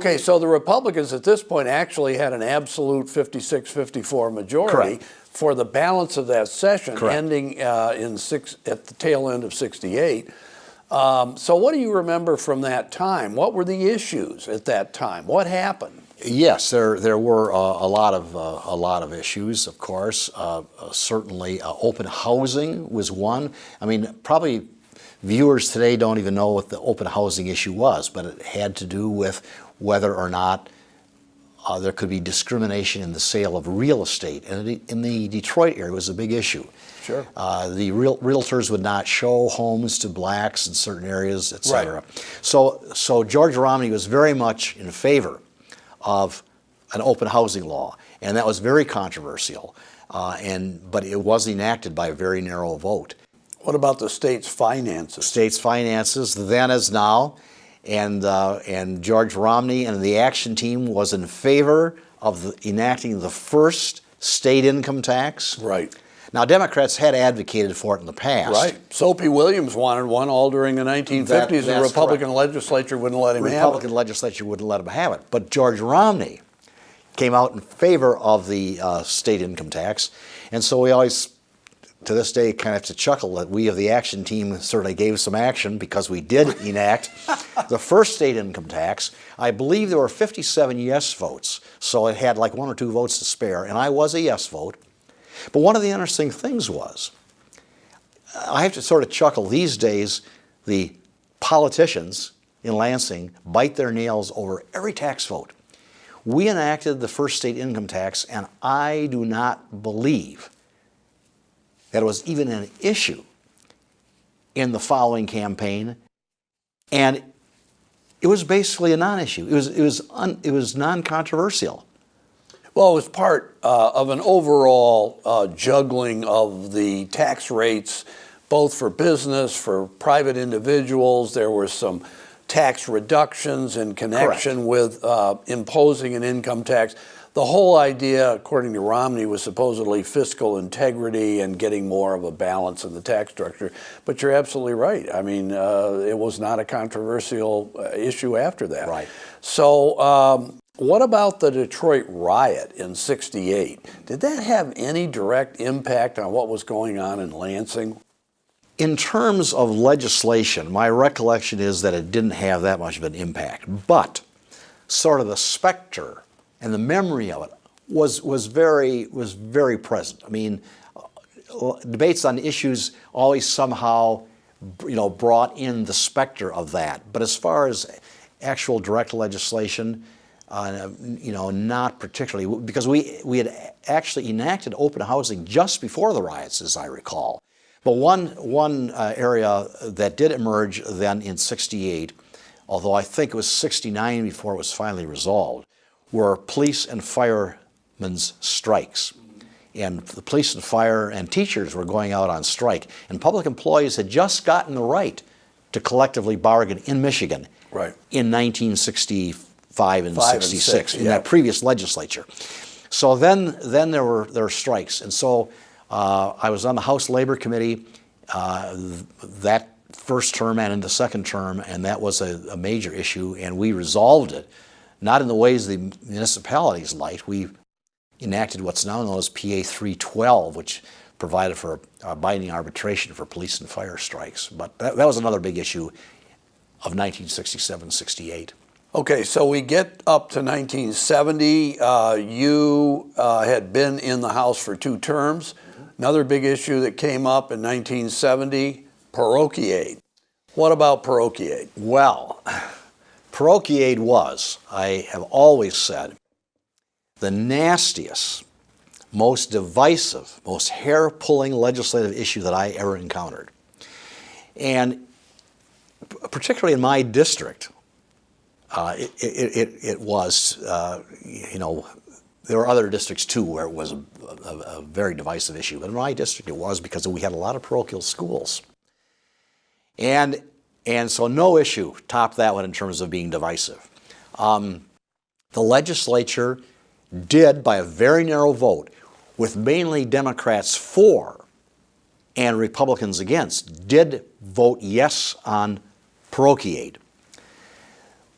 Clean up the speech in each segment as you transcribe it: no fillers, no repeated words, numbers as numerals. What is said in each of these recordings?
Okay, so the Republicans at this point actually had an absolute 56-54 majority. Correct. For the balance of that session, Correct. ending at the tail end of '68. So what do you remember from that time? What were the issues at that time? What happened? Yes, there were a lot of issues, of course. Certainly, open housing was one. I mean, probably viewers today don't even know what the open housing issue was, but it had to do with whether or not there could be discrimination in the sale of real estate. And in the Detroit area, it was a big issue. Sure. The realtors would not show homes to blacks in certain areas, et cetera. Right. So George Romney was very much in favor of an open housing law, and that was very controversial. But it was enacted by a very narrow vote. What about the state's finances? State's finances, then as now, and George Romney and the action team was in favor of enacting the first state income tax. Right. Now, Democrats had advocated for it in the past. Right. Soapy Williams wanted one all during the 1950s. The Republican legislature wouldn't let him have it. The Republican legislature wouldn't let him have it. But George Romney came out in favor of the state income tax. And so we always, to this day, kind of have to chuckle that we of the action team certainly gave some action because we did enact the first state income tax. I believe there were 57 yes votes. So it had like 1 or 2 votes to spare. And I was a yes vote. But one of the interesting things was, I have to sort of chuckle, these days the politicians in Lansing bite their nails over every tax vote. We enacted the first state income tax, and I do not believe that it was even an issue in the following campaign, and it was basically a non-issue. It was non-controversial. Well, it was part of an overall juggling of the tax rates, both for business, for private individuals. There were some tax reductions in connection with imposing an income tax. The whole idea, according to Romney, was supposedly fiscal integrity and getting more of a balance in the tax structure. But you're absolutely right. I mean, it was not a controversial issue after that. Right. So what about the Detroit riot in '68? Did that have any direct impact on what was going on in Lansing? In terms of legislation, my recollection is that it didn't have that much of an impact. But sort of the specter and the memory of it was very present. I mean, debates on issues always somehow, brought in the specter of that. But as far as actual direct legislation, not particularly, because we had actually enacted open housing just before the riots, as I recall. But one area that did emerge then in '68, although I think it was '69 before it was finally resolved, were police and firemen's strikes. And the police and fire and teachers were going out on strike. And public employees had just gotten the right to collectively bargain in Michigan in 1965 and 66, in that previous legislature. So then there were strikes. And so I was on the House Labor Committee that first term and in the second term, and that was a major issue, and we resolved it, not in the ways the municipalities liked. We enacted what's now known as PA 312, which provided for binding arbitration for police and fire strikes. But that was another big issue of 1967-68. Okay, so we get up to 1970. You had been in the House for 2 terms. Another big issue that came up in 1970, parochial. What about parochial? Well, parochial was, I have always said, the nastiest, most divisive, most hair-pulling legislative issue that I ever encountered. And particularly in my district, it was, there were other districts too where it was a very divisive issue. But in my district it was because we had a lot of parochial schools. And so no issue topped that one in terms of being divisive. The legislature did, by a very narrow vote, with mainly Democrats for and Republicans against, did vote yes on parochial.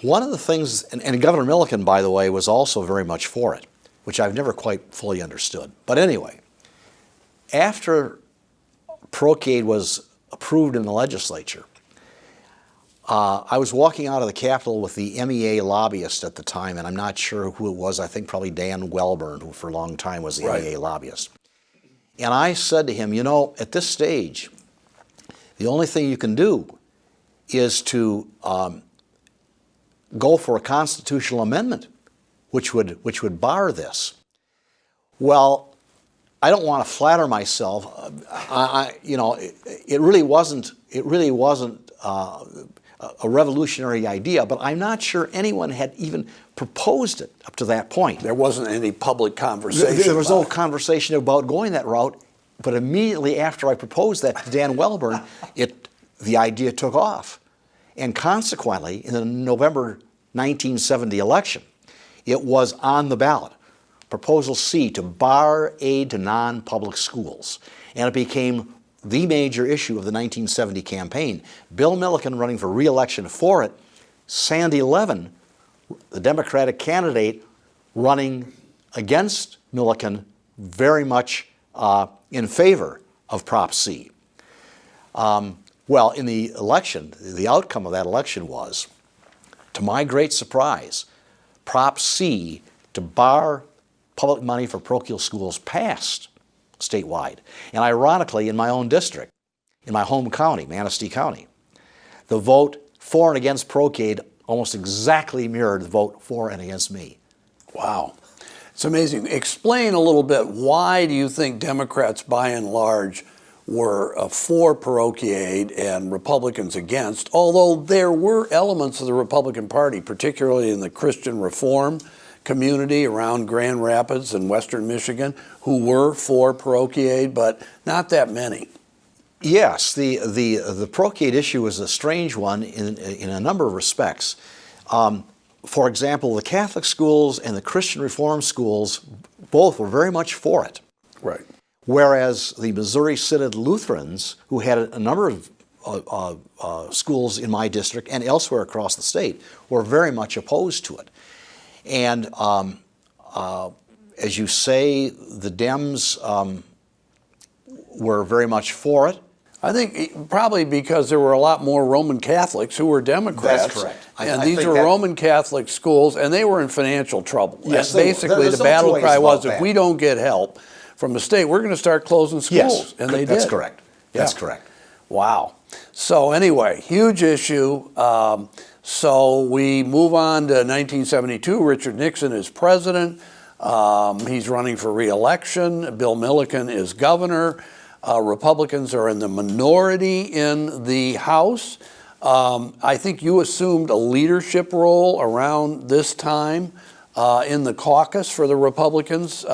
One of the things, and Governor Milliken, by the way, was also very much for it, which I've never quite fully understood. But anyway, after Procade was approved in the legislature, I was walking out of the Capitol with the MEA lobbyist at the time, and I'm not sure who it was. I think probably Dan Welburn, who for a long time was the MEA lobbyist. And I said to him, you know, at this stage, the only thing you can do is to go for a constitutional amendment, which would bar this. Well, I don't want to flatter myself. It really wasn't a revolutionary idea, but I'm not sure anyone had even proposed it up to that point. There wasn't any public conversation. There was no conversation about going that route, but immediately after I proposed that to Dan Welburn, the idea took off. And consequently, in the November 1970 election, it was on the ballot. Proposal C, to bar aid to non-public schools. And it became the major issue of the 1970 campaign. Bill Milliken running for re-election for it, Sandy Levin, the Democratic candidate, running against Milliken, very much in favor of Prop C. Well, in the election, the outcome of that election was, to my great surprise, Prop C to bar public money for parochial schools passed statewide. And ironically, in my own district, in my home county, Manistee County, the vote for and against Procade almost exactly mirrored the vote for and against me. Wow. It's amazing. Explain a little bit, why do you think Democrats by and large were for parochial and Republicans against, although there were elements of the Republican Party, particularly in the Christian Reform community around Grand Rapids and Western Michigan, who were for parochial, but not that many. Yes, the parochial issue is a strange one in a number of respects. For example, the Catholic schools and the Christian Reform schools both were very much for it. Right. Whereas the Missouri Synod Lutherans, who had a number of schools in my district and elsewhere across the state, were very much opposed to it. And as you say, the Dems were very much for it. I think probably because there were a lot more Roman Catholics who were Democrats. That's correct. And these were Roman Catholic schools, and they were in financial trouble. Yes, basically, the battle cry was, if we don't get help from the state, we're going to start closing schools. Yes, and they did. That's correct. That's Yeah. correct. Wow. So anyway, huge issue. So we move on to 1972. Richard Nixon is president. He's running for re-election. Bill Milliken is governor. Republicans are in the minority in the House. I think you assumed a leadership role around this time in the caucus for the Republicans.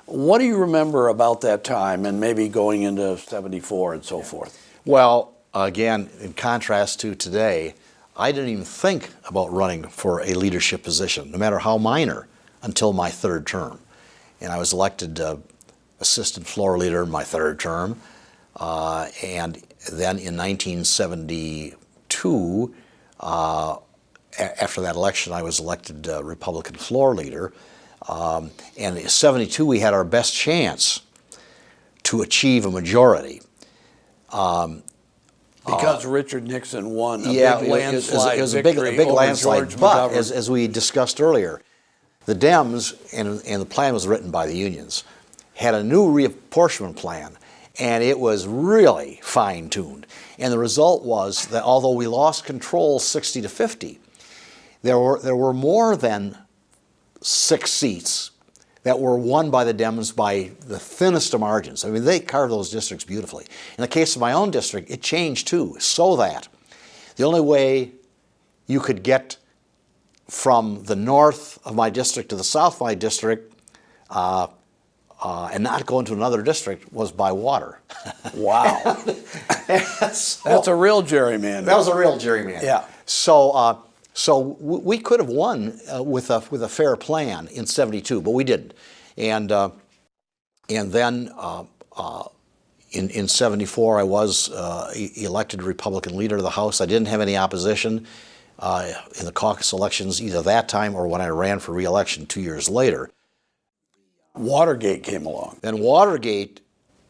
What do you remember about that time, and maybe going into 74 and so forth? Well, again, in contrast to today, I didn't even think about running for a leadership position, no matter how minor, until my third term. And I was elected assistant floor leader in my third term. And then in 1972, after that election, I was elected Republican floor leader. And in 72, we had our best chance to achieve a majority. Because Richard Nixon won a big landslide it was a victory big over landslide. George But McGovern. as we discussed earlier, the Dems, and the plan was written by the unions, had a new reapportionment plan, and it was really fine-tuned. And the result was that although we lost control 60 to 50, there were more than 6 seats that were won by the Dems by the thinnest of margins. I mean, they carved those districts beautifully. In the case of my own district, it changed too, so that the only way you could get from the north of my district to the south of my district and not go into another district was by water. Wow. That's a real gerrymander. That was a real gerrymander. Yeah. So we could have won with a fair plan in 72, but we didn't. And then in 74, I was elected Republican leader of the House. I didn't have any opposition. in the caucus elections, either that time or when I ran for re-election 2 years later. Watergate came along. Then Watergate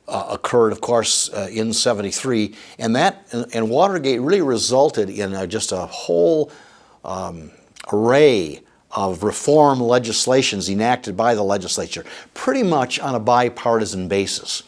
occurred, of course, in '73, and Watergate really resulted in just a whole array of reform legislations enacted by the legislature, pretty much on a bipartisan basis.